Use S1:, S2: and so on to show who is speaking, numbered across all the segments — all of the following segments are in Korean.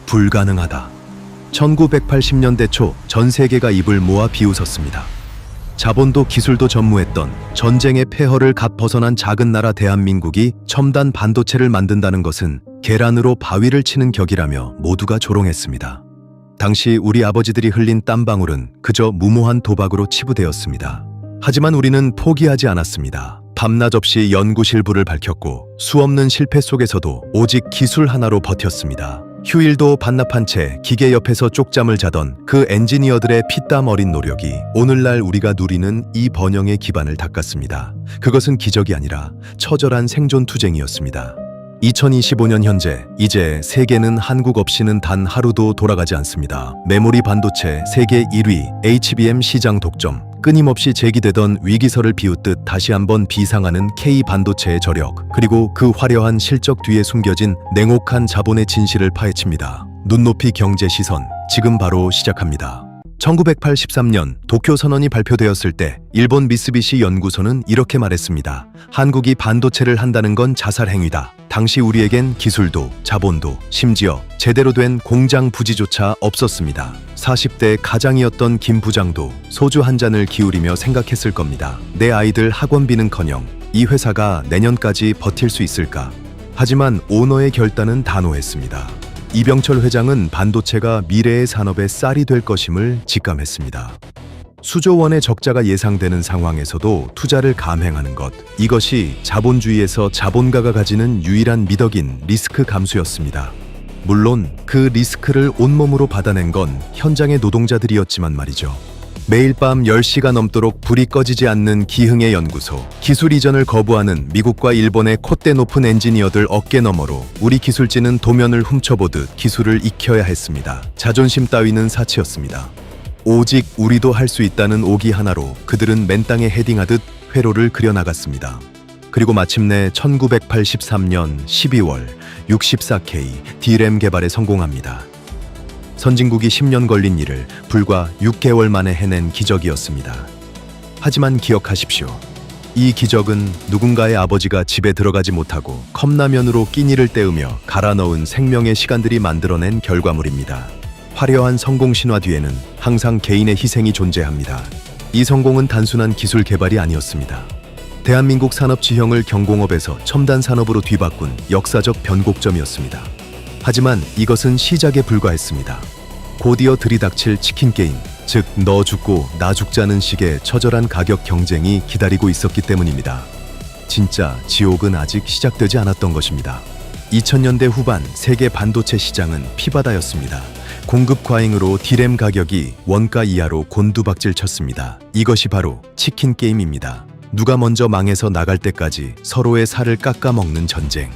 S1: 불가능하다. 1980년대 초 전 세계가 입을 모아 비웃었습니다. 자본도 기술도 전무했던 전쟁의 폐허를 갓 벗어난 작은 나라 대한민국이 첨단 반도체를 만든다는 것은 계란으로 바위를 치는 격이라며 모두가 조롱했습니다. 당시 우리 아버지들이 흘린 땀방울은 그저 무모한 도박으로 치부되었습니다. 하지만 우리는 포기하지 않았습니다. 밤낮 없이 연구실 불을 밝혔고 수없는 실패 속에서도 오직 기술 하나로 버텼습니다. 휴일도 반납한 채 기계 옆에서 쪽잠을 자던 그 엔지니어들의 피땀 어린 노력이 오늘날 우리가 누리는 이 번영의 기반을 닦았습니다. 그것은 기적이 아니라 처절한 생존 투쟁이었습니다. 2025년 현재 이제 세계는 한국 없이는 단 하루도 돌아가지 않습니다. 메모리 반도체 세계 1위, HBM 시장 독점, 끊임없이 제기되던 위기설을 비웃듯 다시 한번 비상하는 K 반도체의 저력, 그리고 그 화려한 실적 뒤에 숨겨진 냉혹한 자본의 진실을 파헤칩니다. 눈높이 경제 시선, 지금 바로 시작합니다. 1983년 도쿄 선언이 발표되었을 때 일본 미쓰비시 연구소는 이렇게 말했습니다. 한국이 반도체를 한다는 건 자살 행위다. 당시 우리에겐 기술도 자본도 심지어 제대로 된 공장 부지조차 없었습니다. 40대 가장이었던 김 부장도 소주 한 잔을 기울이며 생각했을 겁니다. 내 아이들 학원비는커녕 이 회사가 내년까지 버틸 수 있을까? 하지만 오너의 결단은 단호했습니다. 이병철 회장은 반도체가 미래의 산업의 쌀이 될 것임을 직감했습니다. 수조 원의 적자가 예상되는 상황에서도 투자를 감행하는 것, 이것이 자본주의에서 자본가가 가지는 유일한 미덕인 리스크 감수였습니다. 물론 그 리스크를 온몸으로 받아낸 건 현장의 노동자들이었지만 말이죠. 매일 밤 10시가 넘도록 불이 꺼지지 않는 기흥의 연구소, 기술 이전을 거부하는 미국과 일본의 콧대 높은 엔지니어들 어깨 너머로 우리 기술진은 도면을 훔쳐보듯 기술을 익혀야 했습니다. 자존심 따위는 사치였습니다. 오직 우리도 할 수 있다는 오기 하나로 그들은 맨땅에 헤딩하듯 회로를 그려나갔습니다. 그리고 마침내 1983년 12월 64K D램 개발에 성공합니다. 선진국이 10년 걸린 일을 불과 6개월 만에 해낸 기적이었습니다. 하지만 기억하십시오. 이 기적은 누군가의 아버지가 집에 들어가지 못하고 컵라면으로 끼니를 때우며 갈아 넣은 생명의 시간들이 만들어낸 결과물입니다. 화려한 성공 신화 뒤에는 항상 개인의 희생이 존재합니다. 이 성공은 단순한 기술 개발이 아니었습니다. 대한민국 산업 지형을 경공업에서 첨단 산업으로 뒤바꾼 역사적 변곡점이었습니다. 하지만 이것은 시작에 불과했습니다. 곧이어 들이닥칠 치킨 게임, 즉 너 죽고 나 죽자는 식의 처절한 가격 경쟁이 기다리고 있었기 때문입니다. 진짜 지옥은 아직 시작되지 않았던 것입니다. 2000년대 후반 세계 반도체 시장은 피바다였습니다. 공급 과잉으로 D램 가격이 원가 이하로 곤두박질 쳤습니다. 이것이 바로 치킨 게임입니다. 누가 먼저 망해서 나갈 때까지 서로의 살을 깎아먹는 전쟁.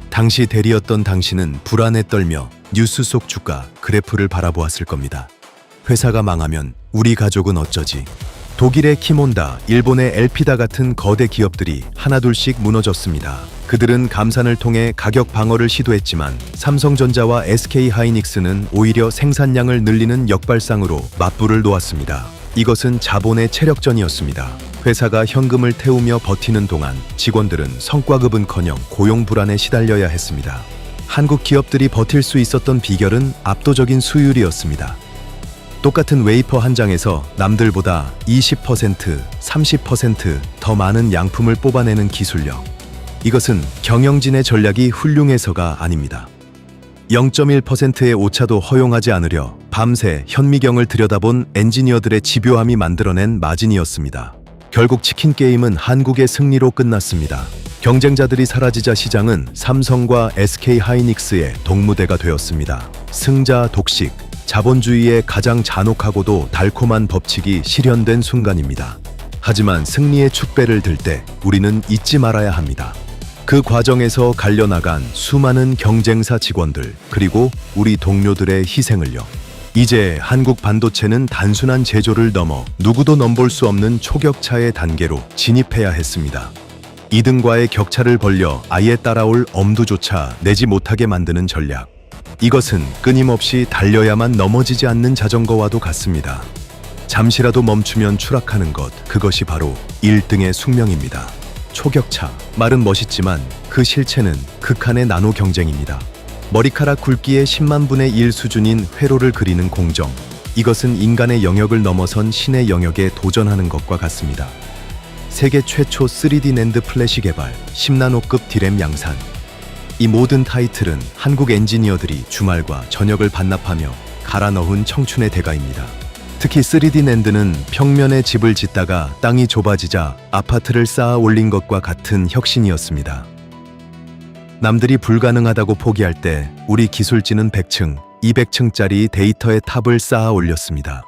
S1: 당시 대리였던 당신은 불안에 떨며 뉴스 속 주가 그래프를 바라보았을 겁니다. 회사가 망하면 우리 가족은 어쩌지? 독일의 키몬다, 일본의 엘피다 같은 거대 기업들이 하나둘씩 무너졌습니다. 그들은 감산을 통해 가격 방어를 시도했지만 삼성전자와 SK하이닉스는 오히려 생산량을 늘리는 역발상으로 맞불을 놓았습니다. 이것은 자본의 체력전이었습니다. 회사가 현금을 태우며 버티는 동안 직원들은 성과급은커녕 고용 불안에 시달려야 했습니다. 한국 기업들이 버틸 수 있었던 비결은 압도적인 수율이었습니다. 똑같은 웨이퍼 한 장에서 남들보다 20%, 30% 더 많은 양품을 뽑아내는 기술력. 이것은 경영진의 전략이 훌륭해서가 아닙니다. 0.1%의 오차도 허용하지 않으려 밤새 현미경을 들여다본 엔지니어들의 집요함이 만들어낸 마진이었습니다. 결국 치킨 게임은 한국의 승리로 끝났습니다. 경쟁자들이 사라지자 시장은 삼성과 SK하이닉스의 동무대가 되었습니다. 승자 독식, 자본주의의 가장 잔혹하고도 달콤한 법칙이 실현된 순간입니다. 하지만 승리의 축배를 들 때 우리는 잊지 말아야 합니다. 그 과정에서 갈려나간 수많은 경쟁사 직원들, 그리고 우리 동료들의 희생을요. 이제 한국 반도체는 단순한 제조를 넘어 누구도 넘볼 수 없는 초격차의 단계로 진입해야 했습니다. 이등과의 격차를 벌려 아예 따라올 엄두조차 내지 못하게 만드는 전략. 이것은 끊임없이 달려야만 넘어지지 않는 자전거와도 같습니다. 잠시라도 멈추면 추락하는 것, 그것이 바로 1등의 숙명입니다. 초격차, 말은 멋있지만 그 실체는 극한의 나노 경쟁입니다. 머리카락 굵기의 10만 분의 1 수준인 회로를 그리는 공정. 이것은 인간의 영역을 넘어선 신의 영역에 도전하는 것과 같습니다. 세계 최초 3D 낸드 플래시 개발, 10나노급 디램 양산. 이 모든 타이틀은 한국 엔지니어들이 주말과 저녁을 반납하며 갈아 넣은 청춘의 대가입니다. 특히 3D 낸드는 평면에 집을 짓다가 땅이 좁아지자 아파트를 쌓아 올린 것과 같은 혁신이었습니다. 남들이 불가능하다고 포기할 때 우리 기술진은 100층, 200층짜리 데이터의 탑을 쌓아 올렸습니다.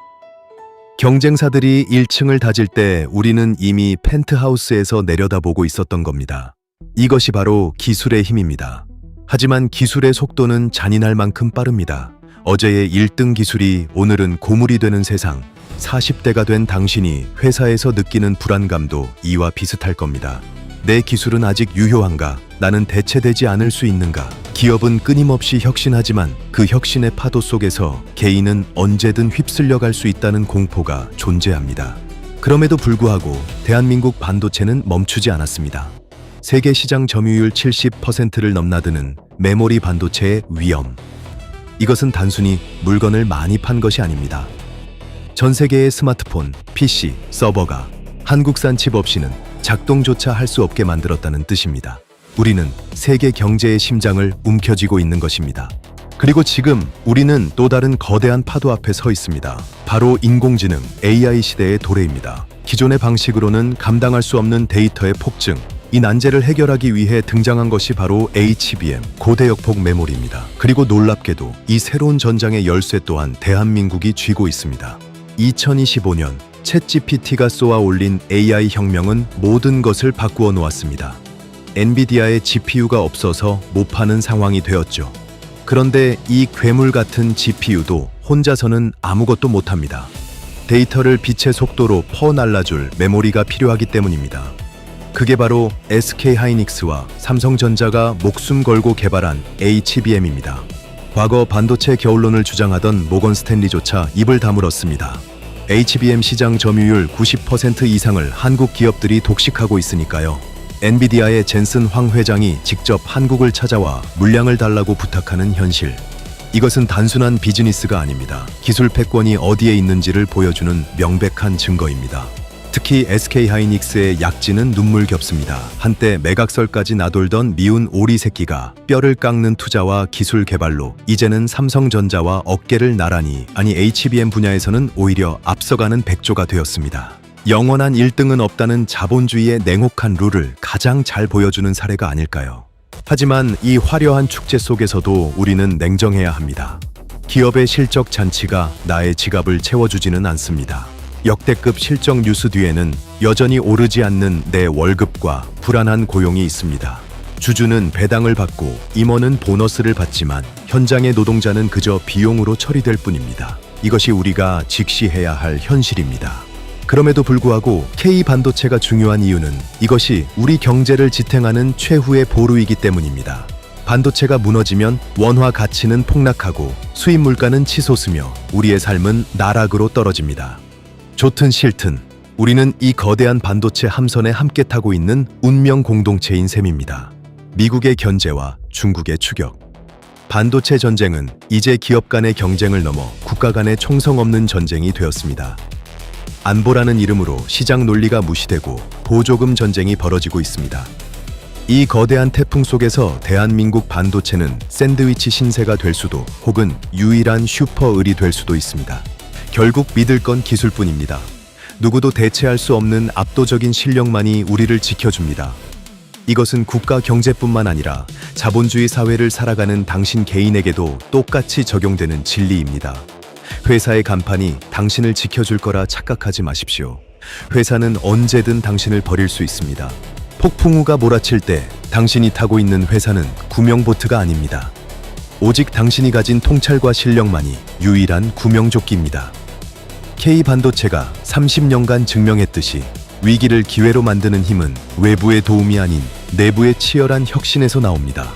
S1: 경쟁사들이 1층을 다질 때 우리는 이미 펜트하우스에서 내려다보고 있었던 겁니다. 이것이 바로 기술의 힘입니다. 하지만 기술의 속도는 잔인할 만큼 빠릅니다. 어제의 1등 기술이 오늘은 고물이 되는 세상. 40대가 된 당신이 회사에서 느끼는 불안감도 이와 비슷할 겁니다. 내 기술은 아직 유효한가? 나는 대체되지 않을 수 있는가? 기업은 끊임없이 혁신하지만 그 혁신의 파도 속에서 개인은 언제든 휩쓸려 갈 수 있다는 공포가 존재합니다. 그럼에도 불구하고 대한민국 반도체는 멈추지 않았습니다. 세계 시장 점유율 70%를 넘나드는 메모리 반도체의 위험. 이것은 단순히 물건을 많이 판 것이 아닙니다. 전 세계의 스마트폰, PC, 서버가 한국산 칩 없이는 작동조차 할 수 없게 만들었다는 뜻입니다. 우리는 세계 경제의 심장을 움켜쥐고 있는 것입니다. 그리고 지금 우리는 또 다른 거대한 파도 앞에 서 있습니다. 바로 인공지능, AI 시대의 도래입니다. 기존의 방식으로는 감당할 수 없는 데이터의 폭증, 이 난제를 해결하기 위해 등장한 것이 바로 HBM, 고대역폭 메모리입니다. 그리고 놀랍게도 이 새로운 전장의 열쇠 또한 대한민국이 쥐고 있습니다. 2025년 챗GPT가 쏘아 올린 AI 혁명은 모든 것을 바꾸어 놓았습니다. 엔비디아의 GPU가 없어서 못 파는 상황이 되었죠. 그런데 이 괴물 같은 GPU도 혼자서는 아무것도 못합니다. 데이터를 빛의 속도로 퍼날라줄 메모리가 필요하기 때문입니다. 그게 바로 SK하이닉스와 삼성전자가 목숨 걸고 개발한 HBM입니다. 과거 반도체 겨울론을 주장하던 모건 스탠리조차 입을 다물었습니다. HBM 시장 점유율 90% 이상을 한국 기업들이 독식하고 있으니까요. 엔비디아의 젠슨 황 회장이 직접 한국을 찾아와 물량을 달라고 부탁하는 현실. 이것은 단순한 비즈니스가 아닙니다. 기술 패권이 어디에 있는지를 보여주는 명백한 증거입니다. 특히 SK하이닉스의 약진은 눈물겹습니다. 한때 매각설까지 나돌던 미운 오리 새끼가 뼈를 깎는 투자와 기술 개발로 이제는 삼성전자와 어깨를 나란히, 아니 HBM 분야에서는 오히려 앞서가는 백조가 되었습니다. 영원한 1등은 없다는 자본주의의 냉혹한 룰을 가장 잘 보여주는 사례가 아닐까요? 하지만 이 화려한 축제 속에서도 우리는 냉정해야 합니다. 기업의 실적 잔치가 나의 지갑을 채워주지는 않습니다. 역대급 실적 뉴스 뒤에는 여전히 오르지 않는 내 월급과 불안한 고용이 있습니다. 주주는 배당을 받고 임원은 보너스를 받지만 현장의 노동자는 그저 비용으로 처리될 뿐입니다. 이것이 우리가 직시해야 할 현실입니다. 그럼에도 불구하고 K반도체가 중요한 이유는 이것이 우리 경제를 지탱하는 최후의 보루이기 때문입니다. 반도체가 무너지면 원화 가치는 폭락하고 수입 물가는 치솟으며 우리의 삶은 나락으로 떨어집니다. 좋든 싫든 우리는 이 거대한 반도체 함선에 함께 타고 있는 운명 공동체인 셈입니다. 미국의 견제와 중국의 추격. 반도체 전쟁은 이제 기업 간의 경쟁을 넘어 국가 간의 총성 없는 전쟁이 되었습니다. 안보라는 이름으로 시장 논리가 무시되고 보조금 전쟁이 벌어지고 있습니다. 이 거대한 태풍 속에서 대한민국 반도체는 샌드위치 신세가 될 수도 혹은 유일한 슈퍼을이 될 수도 있습니다. 결국 믿을 건 기술뿐입니다. 누구도 대체할 수 없는 압도적인 실력만이 우리를 지켜줍니다. 이것은 국가 경제뿐만 아니라 자본주의 사회를 살아가는 당신 개인에게도 똑같이 적용되는 진리입니다. 회사의 간판이 당신을 지켜줄 거라 착각하지 마십시오. 회사는 언제든 당신을 버릴 수 있습니다. 폭풍우가 몰아칠 때 당신이 타고 있는 회사는 구명보트가 아닙니다. 오직 당신이 가진 통찰과 실력만이 유일한 구명조끼입니다. K반도체가 30년간 증명했듯이 위기를 기회로 만드는 힘은 외부의 도움이 아닌 내부의 치열한 혁신에서 나옵니다.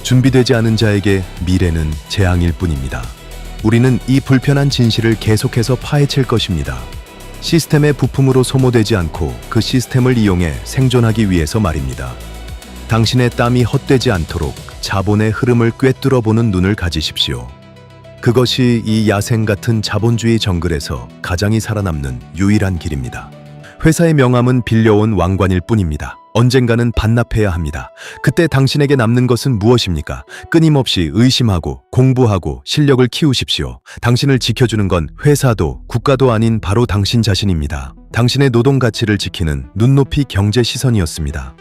S1: 준비되지 않은 자에게 미래는 재앙일 뿐입니다. 우리는 이 불편한 진실을 계속해서 파헤칠 것입니다. 시스템의 부품으로 소모되지 않고 그 시스템을 이용해 생존하기 위해서 말입니다. 당신의 땀이 헛되지 않도록 자본의 흐름을 꿰뚫어 보는 눈을 가지십시오. 그것이 이 야생 같은 자본주의 정글에서 가장이 살아남는 유일한 길입니다. 회사의 명함은 빌려온 왕관일 뿐입니다. 언젠가는 반납해야 합니다. 그때 당신에게 남는 것은 무엇입니까? 끊임없이 의심하고 공부하고 실력을 키우십시오. 당신을 지켜주는 건 회사도 국가도 아닌 바로 당신 자신입니다. 당신의 노동 가치를 지키는 눈높이 경제 시선이었습니다.